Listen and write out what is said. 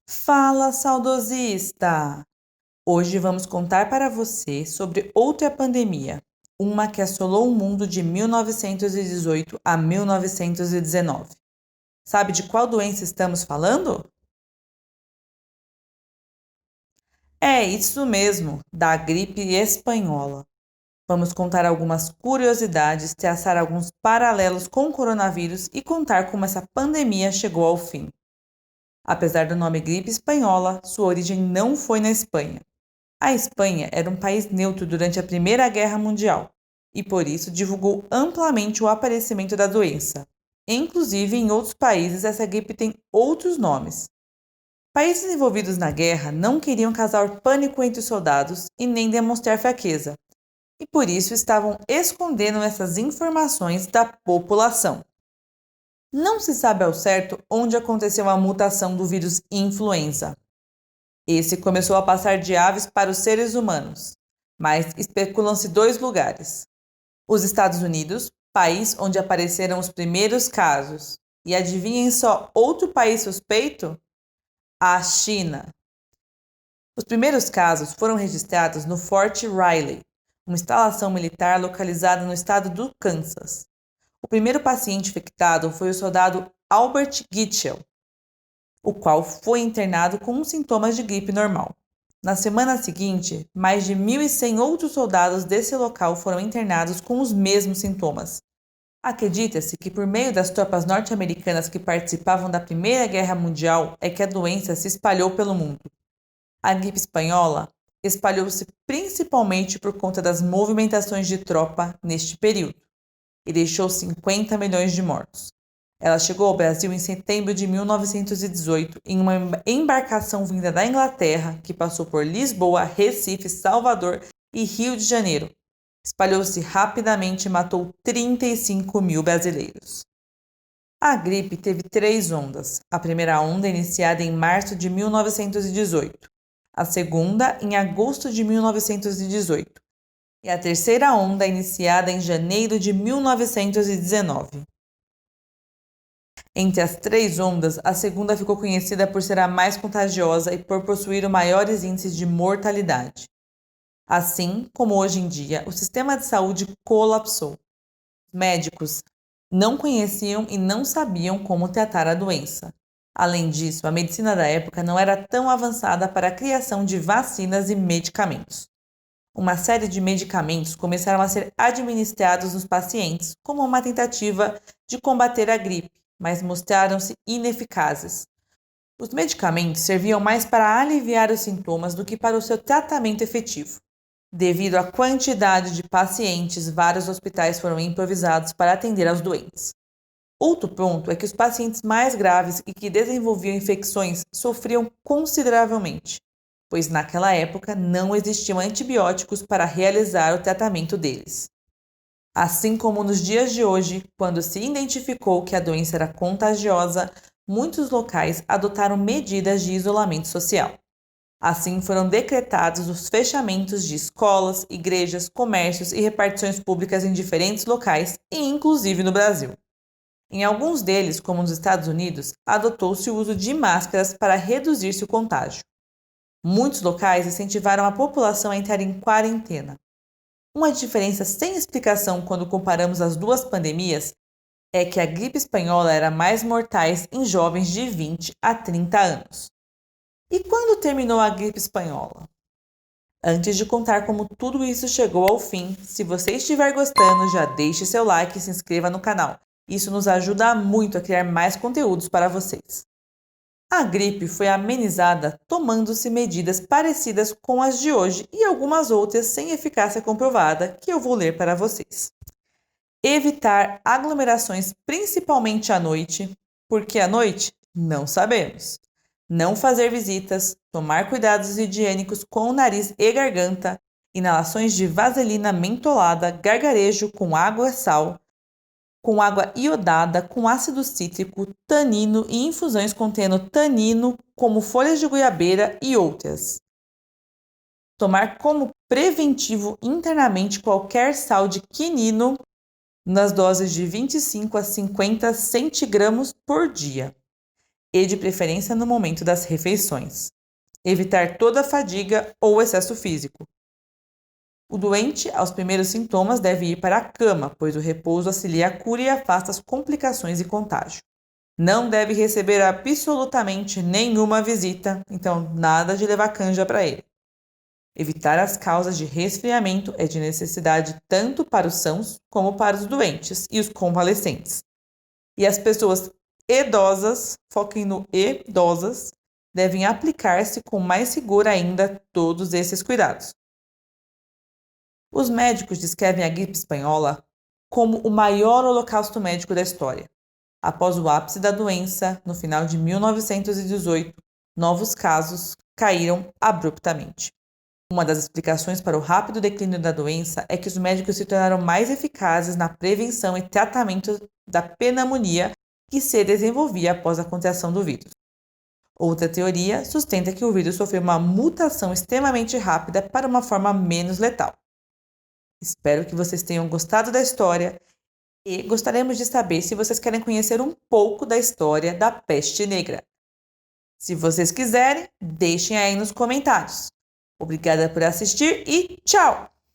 Fala, saudosista! Hoje vamos contar para você sobre outra pandemia, uma que assolou o mundo de 1918 a 1919. Sabe de qual doença estamos falando? É isso mesmo, da gripe espanhola. Vamos contar algumas curiosidades, traçar alguns paralelos com o coronavírus e contar como essa pandemia chegou ao fim. Apesar do nome gripe espanhola, sua origem não foi na Espanha. A Espanha era um país neutro durante a Primeira Guerra Mundial e, por isso, divulgou amplamente o aparecimento da doença. Inclusive, em outros países, essa gripe tem outros nomes. Países envolvidos na guerra não queriam causar pânico entre os soldados e nem demonstrar fraqueza, e por isso estavam escondendo essas informações da população. Não se sabe ao certo onde aconteceu a mutação do vírus influenza. Esse começou a passar de aves para os seres humanos, mas especulam-se dois lugares: os Estados Unidos, país onde apareceram os primeiros casos, e adivinhem só outro país suspeito? A China. Os primeiros casos foram registrados no Fort Riley, uma instalação militar localizada no estado do Kansas. O primeiro paciente infectado foi o soldado Albert Gitchell, o qual foi internado com sintomas de gripe normal. Na semana seguinte, mais de 1.100 outros soldados desse local foram internados com os mesmos sintomas. Acredita-se que por meio das tropas norte-americanas que participavam da Primeira Guerra Mundial é que a doença se espalhou pelo mundo. A gripe espanhola espalhou-se principalmente por conta das movimentações de tropa neste período e deixou 50 milhões de mortos. Ela chegou ao Brasil em setembro de 1918 em uma embarcação vinda da Inglaterra que passou por Lisboa, Recife, Salvador e Rio de Janeiro. Espalhou-se rapidamente e matou 35 mil brasileiros. A gripe teve 3 ondas. A primeira onda iniciada em março de 1918, a segunda em agosto de 1918 e a terceira onda iniciada em janeiro de 1919. Entre as 3 ondas, a segunda ficou conhecida por ser a mais contagiosa e por possuir maiores índices de mortalidade. Assim como hoje em dia, o sistema de saúde colapsou. Os médicos não conheciam e não sabiam como tratar a doença. Além disso, a medicina da época não era tão avançada para a criação de vacinas e medicamentos. Uma série de medicamentos começaram a ser administrados nos pacientes como uma tentativa de combater a gripe, mas mostraram-se ineficazes. Os medicamentos serviam mais para aliviar os sintomas do que para o seu tratamento efetivo. Devido à quantidade de pacientes, vários hospitais foram improvisados para atender aos doentes. Outro ponto é que os pacientes mais graves e que desenvolviam infecções sofriam consideravelmente, pois naquela época não existiam antibióticos para realizar o tratamento deles. Assim como nos dias de hoje, quando se identificou que a doença era contagiosa, muitos locais adotaram medidas de isolamento social. Assim foram decretados os fechamentos de escolas, igrejas, comércios e repartições públicas em diferentes locais, e inclusive no Brasil. Em alguns deles, como nos Estados Unidos, adotou-se o uso de máscaras para reduzir-se o contágio. Muitos locais incentivaram a população a entrar em quarentena. Uma diferença sem explicação quando comparamos as duas pandemias é que a gripe espanhola era mais mortais em jovens de 20 a 30 anos. E quando terminou a gripe espanhola? Antes de contar como tudo isso chegou ao fim, se você estiver gostando, já deixe seu like e se inscreva no canal. Isso nos ajuda muito a criar mais conteúdos para vocês. A gripe foi amenizada tomando-se medidas parecidas com as de hoje e algumas outras sem eficácia comprovada que eu vou ler para vocês. Evitar aglomerações principalmente à noite, porque à noite não sabemos. Não fazer visitas, tomar cuidados higiênicos com o nariz e garganta, inalações de vaselina mentolada, gargarejo com água e sal, com água iodada, com ácido cítrico, tanino e infusões contendo tanino, como folhas de goiabeira e outras. Tomar como preventivo internamente qualquer sal de quinino nas doses de 25 a 50 centigramas por dia. e de preferência no momento das refeições. Evitar toda fadiga ou excesso físico. O doente, aos primeiros sintomas, deve ir para a cama, pois o repouso auxilia a cura e afasta as complicações e contágio. Não deve receber absolutamente nenhuma visita, então nada de levar canja para ele. Evitar as causas de resfriamento é de necessidade tanto para os sãos como para os doentes e os convalescentes. E as pessoas idosas, foquem no idosas, devem aplicar-se com mais rigor ainda todos esses cuidados. Os médicos descrevem a gripe espanhola como o maior holocausto médico da história. Após o ápice da doença, no final de 1918, novos casos caíram abruptamente. Uma das explicações para o rápido declínio da doença é que os médicos se tornaram mais eficazes na prevenção e tratamento da pneumonia que se desenvolvia após a contração do vírus. Outra teoria sustenta que o vírus sofreu uma mutação extremamente rápida para uma forma menos letal. Espero que vocês tenham gostado da história e gostaríamos de saber se vocês querem conhecer um pouco da história da peste negra. Se vocês quiserem, deixem aí nos comentários. Obrigada por assistir e tchau!